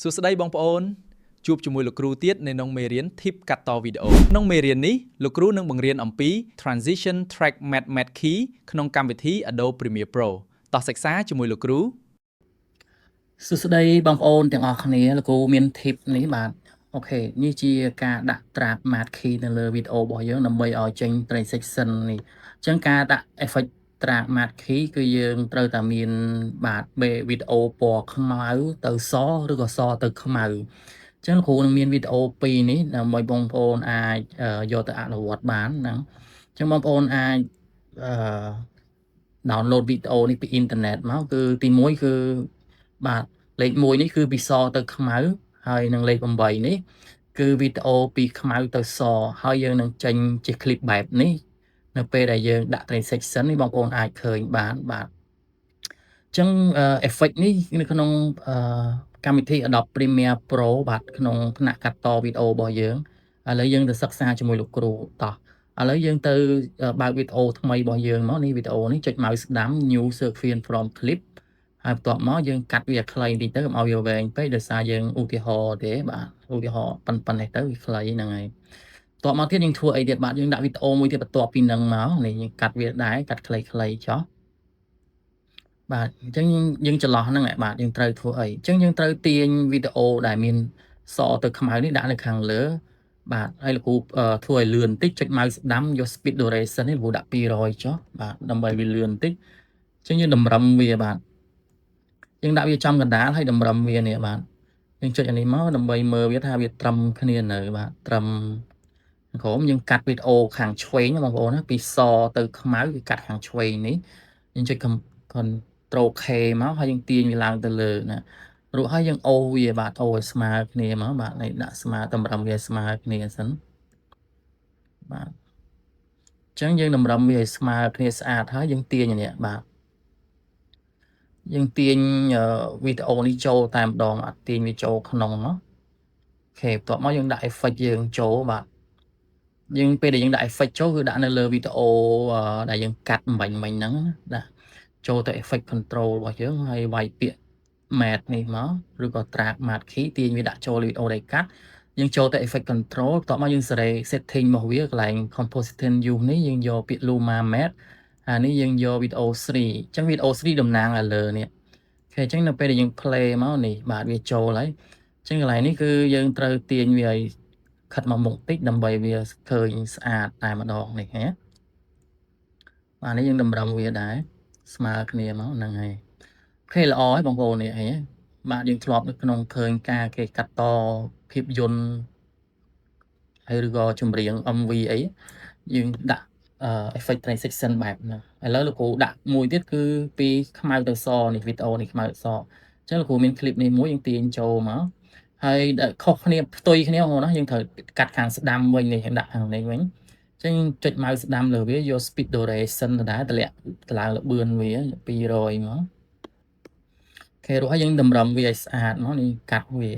សួស្តីបងប្អូនជួបជាមួយលោកគ្រូទៀតនៅក្នុងមេរៀន Tip កាត់តវីដេអូក្នុងមេរៀននេះលោកគ្រូនឹងបង្រៀនអំពី Transition Track Matte Key ក្នុងកម្មវិធី Adobe Premiere Pro តោះសិក្សាជាមួយលោកគ្រូសួស្តីបងប្អូនទាំងអស់គ្នាលោកគ្រូមាន tip នេះបាទអូខេនេះជាការដាក់ track matte key នៅលើវីដេអូរបស់យើងដើម្បីឲ្យចេញ transition នេះអញ្ចឹងការដាក់ effect track matte key គឺយើងត្រូវតែមានបាទវីដេអូពណ៌ខ្មៅទៅសឬក៏សទៅខ្មៅអញ្ចឹងលោកគ្រូនឹងមានវីដេអូពីរនេះដើម្បីបងប្អូនអាចយកទៅអនុវត្តបានហ្នឹងអញ្ចឹងបងប្អូនអាចdownload វីដេអូនេះពីអ៊ីនធឺណិតមកគឺទី1គឺបាទលេខ1នេះគឺពីសទៅខ្មៅហើយនឹងលេខ8នេះគឺវីដេអូពីខ្មៅទៅសហើយយើងនឹងចេញជា clip បែបនេះនៅពេលដែលយើងដាក់ transition នេះបងប្អូនអាចឃើញបានបាទអញ្ចឹង effect នេះនៅក្នុងកម្មវិធី Adobe Premiere Pro បាទក្នុងផ្នែកកាត់តវីដេអូរបស់យើងឥឡូវយើងទៅសិក្សាជាមួយលោកគ្រូតោះឥឡូវយើងទៅបើកវីដេអូថ្មីរបស់យើងមកនេះវីដេអូនេះចុច mouse ស្ដាំ new section from clip ហើយបន្ទាប់មកយើងកាត់វាខ្លីតិចទៅកុំឲ្យវាវែងពេកដោយសារយើងឧទាហរណ៍ទេបាទឧទាហរណ៍ប៉ុណ្ណេះទៅវាខ្លីហ្នឹងហើយបន្ទាប់មកទៀតយើងធ្វើអីទៀតបាទយើងដាក់វីដេអូមួយទៀតបន្ទាប់ពីហ្នឹងមកនេះយើងកាត់វាដែរកាត់ខ្លីៗចុះបាទអញ្ចឹងយើងចន្លោះហ្នឹងបាទយើងត្រូវធ្វើអីអញ្ចឹងយើងត្រូវទាញវីដេអូដែលមានសទៅខ្មៅនេះដាក់នៅខាងលើបាទហើយលោកគ្រូធ្វើឲ្យលឿនបន្តិចចុច mouse ស្ដាំយក speed duration នេះលោកគ្រូដាក់200ចុះបាទដើម្បីវាលឿនបន្តិចអញ្ចឹងយើងតម្រឹមវាបាទយើងដាក់វាចំកណ្ដាលហើយតម្រឹមវានេះបាទយើងចុចអានេះមកដើម្បីមើលវាថាវាត្រឹមគ្នានៅបាទត្រឹមក្រោមយើងកាត់វីដេអូខាងឆ្វេងបងប្អូនណាពីសទៅខ្មៅគឺកាត់ខាងឆ្វេងនេះយើងចុច Ctrl K មកហើយយើងទាញវាឡើងទៅលើណារួចហើយយើងអូសវាបាទអូសឲ្យស្មើគ្នាមកបាទនេះដាក់ស្មើតម្រឹមវាស្មើគ្នាសិនបាទអញ្ចឹងយើងតម្រឹមវាឲ្យស្មើគ្នាស្អាតហើយយើងទាញនេះបាទយើងទាញវីដេអូនេះចូលតែម្ដងអត់ទាញវាចូលក្នុងមកអូខេបន្ទាប់មកយើងដាក់ effect យើងចូលបាទយើងពេលដែលយើងដាក់ effect ចូលគឺដាក់នៅលើវីដេអូដែលយើងកាត់មិញហ្នឹងណាចូលទៅ effect control របស់យើងហើយវាយពាក្យ matte នេះមកឬក៏ track matte key ទាញវាដាក់ចូលវីដេអូដែលកាត់យើងចូលទៅ effect control បន្ទាប់មកយើងសេរី setting របស់វាកន្លែង composition use នេះយើងយកពាក្យ luma matte អានេះយើងយកវីដេអូ 3 អញ្ចឹងវីដេអូ 3 តំណាងឲ្យលើនេះអូខេអញ្ចឹងនៅពេលដែលយើង play មកនេះបាទវាចូលហើយអញ្ចឹងកន្លែងនេះគឺយើងត្រូវទាញវាឲ្យខិតមកមុខតិចដើម្បីវាឃើញស្អាតតែម្ដងនេះណាបាទនេះយើងតម្រឹមវាដែរស្មើគ្នាមកហ្នឹងហើយអូខេល្អហើយបងប្អូននេះអីបាទយើងធ្លាប់នៅក្នុងឃើញការគេកាត់តភាពយន្តហើយឬក៏ចម្រៀង MV អីយើងដាក់ effect transition បែបហ្នឹងឥឡូវលោកគ្រូដាក់មួយទៀតគឺពីខ្មៅទៅសនេះវីដេអូនេះខ្មៅទៅសអញ្ចឹងលោកគ្រូមាន clip នេះមួយយើងទាញចូលមកហើយខុសគ្នាផ្ទុយគ្នាបងប្អូនណាយើងត្រូវកាត់ខាងស្ដាំវិញនេះយើងដាក់ខាងនេះវិញអញ្ចឹងចុច mouse ស្ដាំលើវាយក speed duration ទៅដែរតម្លាក់ឡើងលបឿនវា200មកអូខេរួចហើយយើងតម្រឹមវាឲ្យស្អាតមកនេះកាត់វា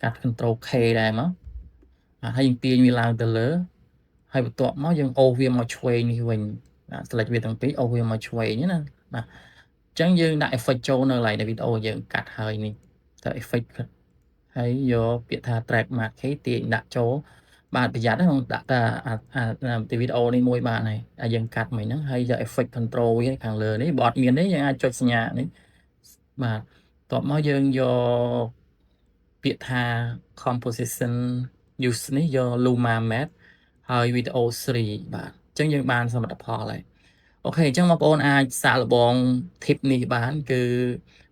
កាត់ Ctrl K ដែរមកហើយយើងទាញវាឡើងទៅលើហើយបន្ទាប់មកយើងអូសវាមកឆ្វេងនេះវិញបាទ select វាទាំងពីរអូសវាមកឆ្វេងណាបាទអញ្ចឹងយើងដាក់ effect ចូលនៅកន្លែងវីដេអូយើងកាត់ហើយនេះទៅ effect ហើយយកពាក្យថា track matte key ទាញដាក់ចូលបាទប្រយ័ត្នហ្នឹងដាក់តែទីវីដេអូនេះមួយបាទហើយហើយយើងកាត់មិនហ្នឹងហើយយក effect control វាខាងលើនេះបើអត់មានទេយើងអាចចុចសញ្ញានេះបាទបន្ទាប់មកយើងយកពាក្យថា composition use នេះយក luma matte ហើយវីដេអូ 3 បាទអញ្ចឹងយើងបានសមិទ្ធផលហើយអូខេអញ្ចឹងបងប្អូនអាចសាកល្បង tip នេះបានគឺ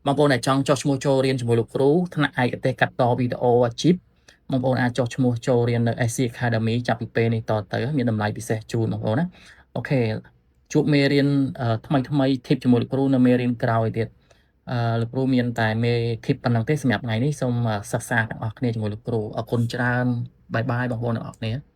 បងប្អូនដែលចង់ចុះឈ្មោះចូលរៀនជាមួយលោកគ្រូថ្នាក់ឯកទេសកាត់តវីដេអូអាជីពបងប្អូនអាចចុះឈ្មោះចូលរៀននៅ SC Academy ចាប់ពីពេលនេះតទៅមានតម្លៃពិសេសជូនបងប្អូនណាអូខេជួបមេរៀនថ្មី tip ជាមួយលោកគ្រូនៅមេរៀនក្រោយទៀតលោកគ្រូមានតែមេ tip ប៉ុណ្ណឹងទេសម្រាប់ថ្ងៃនេះសូមសិក្សាទាំងអស់គ្នាជាមួយលោកគ្រូអរគុណច្រើនបាយបាយបងប្អូនទាំងអស់គ្នា